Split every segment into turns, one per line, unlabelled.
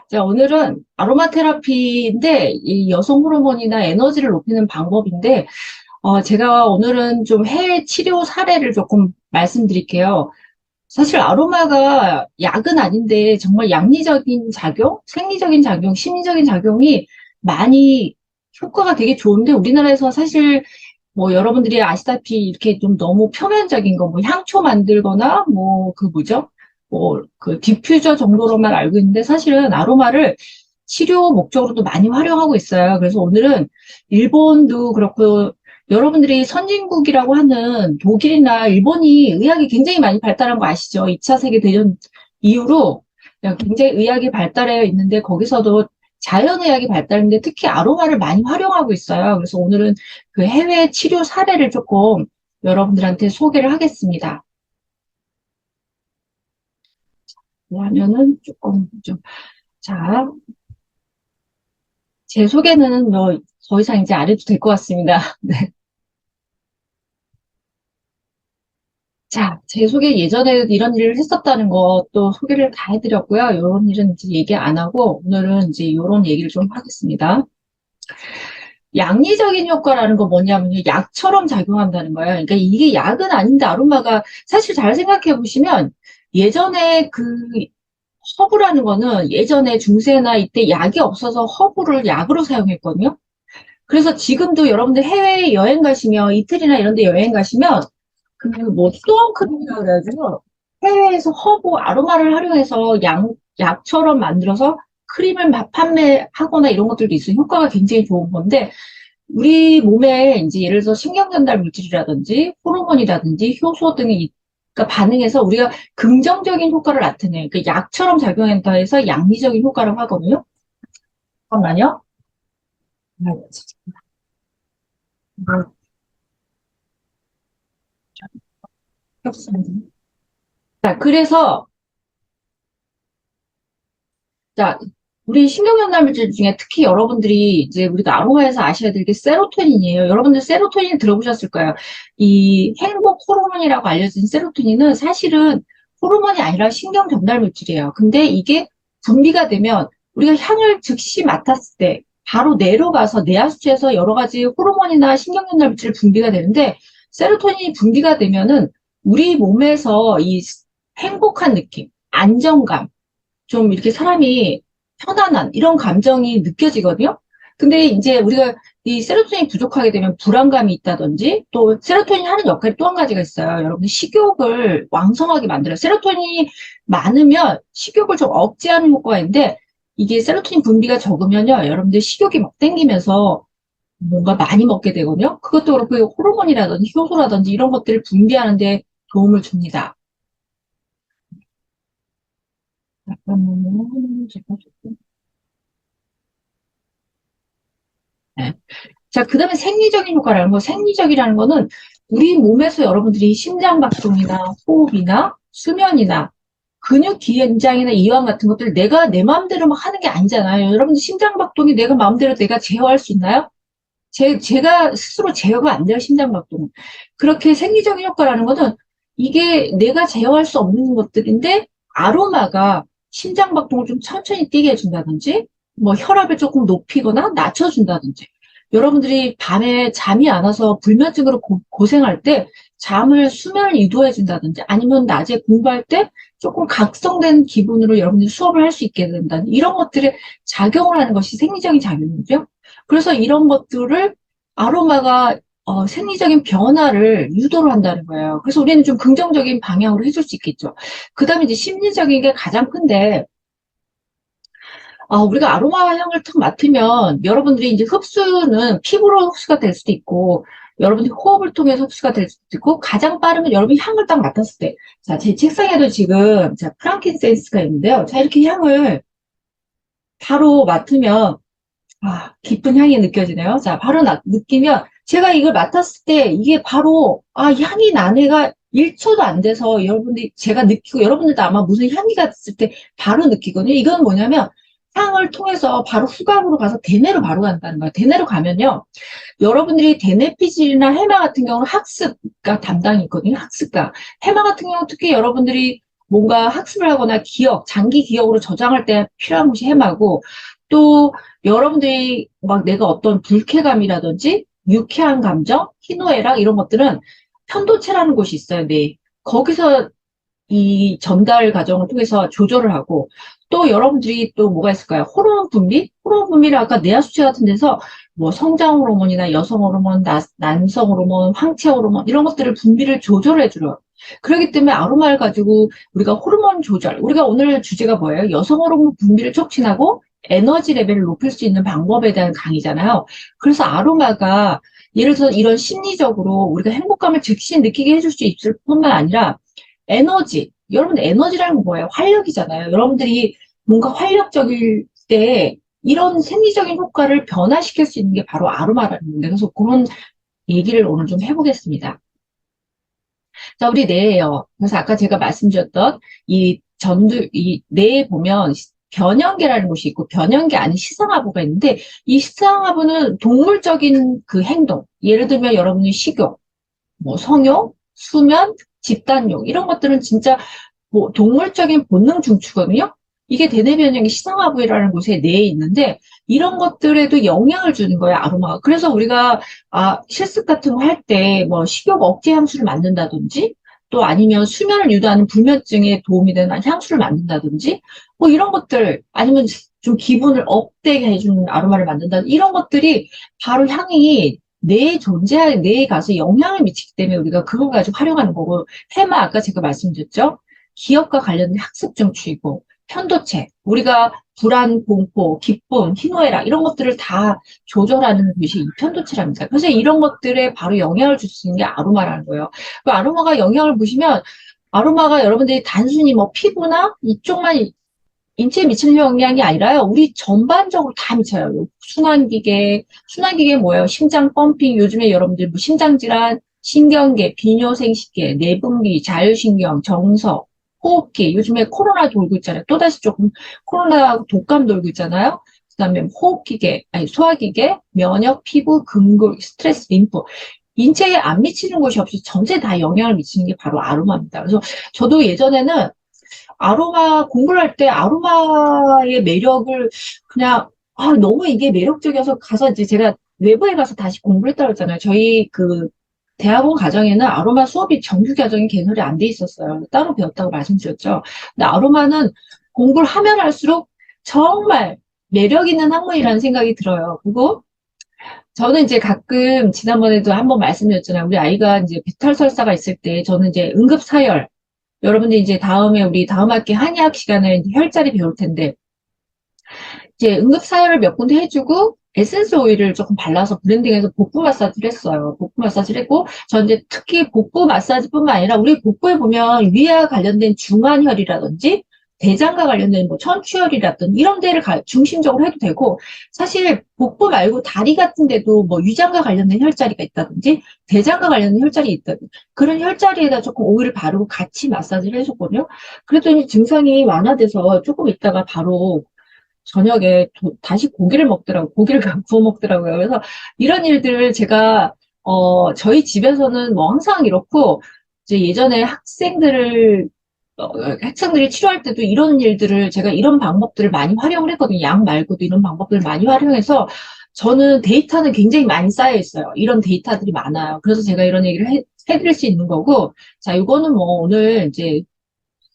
자, 오늘은 아로마 테라피인데, 이 여성 호르몬이나 에너지를 높이는 방법인데, 제가 오늘은 좀 해외 치료 사례를 조금 말씀드릴게요. 사실 아로마가 약은 아닌데, 정말 양리적인 작용, 생리적인 작용, 심리적인 작용이 많이 효과가 되게 좋은데, 우리나라에서 사실 뭐 여러분들이 아시다시피 이렇게 좀 너무 표면적인 거, 뭐 향초 만들거나, 뭐 그 뭐죠? 뭐 그 디퓨저 정도로만 알고 있는데 사실은 아로마를 치료 목적으로도 많이 활용하고 있어요. 그래서 오늘은 일본도 그렇고 여러분들이 선진국이라고 하는 독일이나 일본이 의학이 굉장히 많이 발달한 거 아시죠? 2차 세계대전 이후로 굉장히 의학이 발달해 있는데 거기서도 자연의학이 발달했는데 특히 아로마를 많이 활용하고 있어요. 그래서 오늘은 그 해외 치료 사례를 조금 여러분들한테 소개를 하겠습니다. 하면은 조금 좀, 자, 제 소개는 뭐 더 이상 이제 안 해도 될 것 같습니다. 네. 자, 제 소개 예전에 이런 일을 했었다는 것도 소개를 다 해드렸고요. 이런 일은 이제 얘기 안 하고 오늘은 이제 이런 얘기를 좀 하겠습니다. 양리적인 효과라는 건 뭐냐면요. 약처럼 작용한다는 거예요. 그러니까 이게 약은 아닌데 아로마가 사실 잘 생각해 보시면 예전에 그 허브라는 거는 예전에 중세나 이때 약이 없어서 허브를 약으로 사용했거든요. 그래서 지금도 여러분들 해외 여행 가시면 이틀이나 이런 데 여행 가시면 그 뭐 수원크림이라고 그래가지고 해외에서 허브 아로마를 활용해서 약처럼 만들어서 크림을 판매하거나 이런 것들도 있어요. 효과가 굉장히 좋은 건데 우리 몸에 이제 예를 들어서 신경전달 물질이라든지 호르몬이라든지 효소 등이 그러니까 반응해서 우리가 긍정적인 효과를 나타내요. 그 약처럼 작용한다 해서 양리적인 효과라고 하거든요. 잠깐만요. 뭐, 자, 그래서 자, 우리 신경전달 물질 중에 특히 여러분들이 이제 우리가 아로마에서 아셔야 될 게 세로토닌이에요. 여러분들 세로토닌 들어보셨을 거예요. 이 행복 호르몬이라고 알려진 세로토닌은 사실은 호르몬이 아니라 신경전달 물질이에요. 근데 이게 분비가 되면 우리가 향을 즉시 맡았을 때 바로 뇌로 가서 뇌하수체에서 여러 가지 호르몬이나 신경전달 물질 분비가 되는데 세로토닌이 분비가 되면은 우리 몸에서 이 행복한 느낌, 안정감, 좀 이렇게 사람이 편안한 이런 감정이 느껴지거든요. 근데 이제 우리가 이 세로토닌이 부족하게 되면 불안감이 있다든지 또 세로토닌이 하는 역할이 또 한 가지가 있어요. 여러분 식욕을 왕성하게 만들어요. 세로토닌이 많으면 식욕을 좀 억제하는 효과가 있는데 이게 세로토닌 분비가 적으면요. 여러분들 식욕이 막 땡기면서 뭔가 많이 먹게 되거든요. 그것도 그렇고 호르몬이라든지 효소라든지 이런 것들을 분비하는 데 도움을 줍니다. 잠깐만요. 제가 조금. 네. 자, 그 다음에 생리적인 효과라는 거, 생리적이라는 거는 우리 몸에서 여러분들이 심장박동이나 호흡이나 수면이나 근육 긴장이나 이완 같은 것들 내가 내 마음대로 막 하는 게 아니잖아요. 여러분들 심장박동이 내가 마음대로 내가 제어할 수 있나요? 제가 스스로 제어가 안 돼요, 심장박동은. 그렇게 생리적인 효과라는 거는 이게 내가 제어할 수 없는 것들인데 아로마가 심장박동을 좀 천천히 뛰게 해준다든지 뭐 혈압을 조금 높이거나 낮춰준다든지 여러분들이 밤에 잠이 안 와서 불면증으로 고생할 때 수면을 유도해 준다든지 아니면 낮에 공부할 때 조금 각성된 기분으로 여러분들이 수업을 할 수 있게 된다는 이런 것들에 작용을 하는 것이 생리적인 작용이죠. 그래서 이런 것들을 아로마가 생리적인 변화를 유도를 한다는 거예요. 그래서 우리는 좀 긍정적인 방향으로 해줄 수 있겠죠. 그 다음에 이제 심리적인 게 가장 큰데, 우리가 아로마 향을 탁 맡으면 여러분들이 이제 흡수는 피부로 흡수가 될 수도 있고, 여러분들이 호흡을 통해서 흡수가 될 수도 있고, 가장 빠르면 여러분이 향을 딱 맡았을 때, 자, 제 책상에도 지금, 자, 프랑킨센스가 있는데요. 자, 이렇게 향을 바로 맡으면 기쁜 향이 느껴지네요. 자, 바로 느끼면 제가 이걸 맡았을 때 이게 바로 향이 난 애가 1초도 안 돼서 여러분들이 제가 느끼고 여러분들도 아마 무슨 향기가 있을 때 바로 느끼거든요. 이건 뭐냐면 향을 통해서 바로 후각으로 가서 대뇌로 바로 간다는 거예요. 대뇌로 가면요. 여러분들이 대뇌피질이나 해마 같은 경우는 학습가 담당이 있거든요. 학습가. 해마 같은 경우 특히 여러분들이 뭔가 학습을 하거나 장기 기억으로 저장할 때 필요한 것이 해마고, 또 여러분들이 막 내가 어떤 불쾌감이라든지 유쾌한 감정, 희노애락 이런 것들은 편도체라는 곳이 있어요. 네. 거기서 이 전달 과정을 통해서 조절을 하고, 또 여러분들이 또 뭐가 있을까요? 호르몬 분비? 호르몬 분비를 아까 뇌하수체 같은 데서 뭐 성장 호르몬이나 여성 호르몬, 남성 호르몬, 황체 호르몬 이런 것들을 분비를 조절해 줘요. 그렇기 때문에 아로마를 가지고 우리가 호르몬 조절, 우리가 오늘 주제가 뭐예요? 여성 호르몬 분비를 촉진하고 에너지 레벨을 높일 수 있는 방법에 대한 강의잖아요. 그래서 아로마가 예를 들어서 이런 심리적으로 우리가 행복감을 즉시 느끼게 해줄 수 있을 뿐만 아니라 에너지. 여러분, 에너지라는 건 뭐예요? 활력이잖아요. 여러분들이 뭔가 활력적일 때 이런 생리적인 효과를 변화시킬 수 있는 게 바로 아로마라는 건데, 그래서 그런 얘기를 오늘 좀 해보겠습니다. 자, 우리 뇌예요. 그래서 아까 제가 말씀드렸던 이 뇌에 보면 변형계라는 곳이 있고 변형계 안에 시상하부가 있는데 이 시상하부는 동물적인 그 행동, 예를 들면 여러분이 식욕, 뭐 성욕, 수면, 집단욕 이런 것들은 진짜 뭐 동물적인 본능 중추거든요. 이게 대뇌변형의 시상하부라는 곳에 내에 있는데 이런 것들에도 영향을 주는 거예요, 아로마가. 그래서 우리가 실습 같은 거 할 때 뭐 식욕 억제 향수를 만든다든지 또 아니면 수면을 유도하는 불면증에 도움이 되는 향수를 만든다든지 뭐 이런 것들 아니면 좀 기분을 업되게 해주는 아로마를 만든다 이런 것들이 바로 향이 내에 가서 영향을 미치기 때문에 우리가 그걸 가지고 활용하는 거고 테마 아까 제가 말씀드렸죠. 기억과 관련된 학습 정추이고 편도체 우리가 불안, 공포, 기쁨, 희노애락 이런 것들을 다 조절하는 것이 이 편도체랍니다. 그래서 이런 것들에 바로 영향을 줄 수 있는 게 아로마라는 거예요. 그 아로마가 영향을 보시면 아로마가 여러분들이 단순히 뭐 피부나 이쪽만 인체에 미치는 영향이 아니라요. 우리 전반적으로 다 미쳐요. 순환기계 뭐예요? 심장 펌핑, 요즘에 여러분들 뭐 심장질환, 신경계, 비뇨생식계, 내분비, 자율신경, 정서, 호흡기. 요즘에 코로나 돌고 있잖아요. 또다시 조금 코로나 독감 돌고 있잖아요. 그다음에 호흡기계, 아니 소화기계, 면역, 피부, 근골, 스트레스, 림프. 인체에 안 미치는 곳이 없이 전체 다 영향을 미치는 게 바로 아로마입니다. 그래서 저도 예전에는 아로마 공부를 할 때 아로마의 매력을 그냥 너무 이게 매력적이어서 가서 이제 제가 외부에 가서 다시 공부를 했다고 했잖아요. 저희 그 대학원 과정에는 아로마 수업이 정규 과정이 개설이 안 돼 있었어요. 따로 배웠다고 말씀드렸죠. 근데 아로마는 공부를 하면 할수록 정말 매력 있는 학문이라는 생각이 들어요. 그리고 저는 이제 가끔 지난번에도 한번 말씀드렸잖아요. 우리 아이가 이제 배탈 설사가 있을 때 저는 이제 응급사열 여러분들 이제 다음에 우리 다음 학기 한의학 시간에 이제 혈자리 배울 텐데 이제 응급사열을 몇 군데 해주고 에센스 오일을 조금 발라서 브랜딩해서 복부 마사지를 했어요. 복부 마사지를 했고 저 이제 특히 복부 마사지뿐만 아니라 우리 복부에 보면 위와 관련된 중환혈이라든지 대장과 관련된 뭐 천추혈이라든지 이런 데를 중심적으로 해도 되고 사실 복부 말고 다리 같은 데도 뭐 위장과 관련된 혈자리가 있다든지 대장과 관련된 혈자리 있다든지 그런 혈자리에다 조금 오일을 바르고 같이 마사지를 해줬거든요. 그랬더니 증상이 완화돼서 조금 있다가 바로 저녁에 다시 고기를 먹더라고요. 고기를 구워 먹더라고요. 그래서 이런 일들을 제가, 저희 집에서는 뭐 항상 이렇고, 이제 예전에 학생들이 치료할 때도 이런 일들을 제가 이런 방법들을 많이 활용을 했거든요. 약 말고도 이런 방법들을 많이 활용해서 저는 데이터는 굉장히 많이 쌓여 있어요. 이런 데이터들이 많아요. 그래서 제가 이런 얘기를 해드릴 수 있는 거고, 자, 이거는 뭐 오늘 이제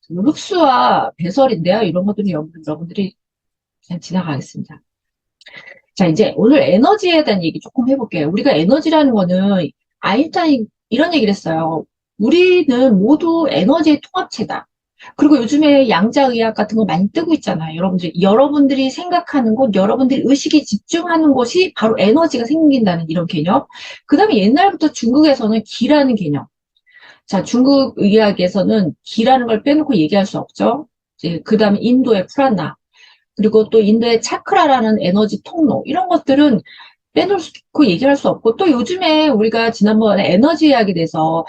흡수와 배설인데요. 이런 것들은 여러분들이 그냥 지나가겠습니다. 자, 이제 오늘 에너지에 대한 얘기 조금 해볼게요. 우리가 에너지라는 거는 아인슈타인이 이런 얘기를 했어요. 우리는 모두 에너지의 통합체다. 그리고 요즘에 양자의학 같은 거 많이 뜨고 있잖아요. 여러분들이 생각하는 곳, 여러분들이 의식이 집중하는 곳이 바로 에너지가 생긴다는 이런 개념. 그 다음에 옛날부터 중국에서는 기라는 개념. 자, 중국 의학에서는 기라는 걸 빼놓고 얘기할 수 없죠. 이제 그 다음에 인도의 프라나. 그리고 또 인도의 차크라라는 에너지 통로 이런 것들은 빼놓고 얘기할 수 없고 또 요즘에 우리가 지난번에 에너지 이야기에 대해서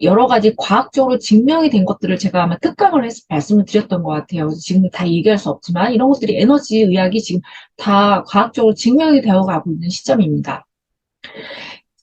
여러 가지 과학적으로 증명이 된 것들을 제가 아마 특강을 해서 말씀을 드렸던 것 같아요. 지금 다 얘기할 수 없지만 이런 것들이 에너지 의학이 지금 다 과학적으로 증명이 되어 가고 있는 시점입니다.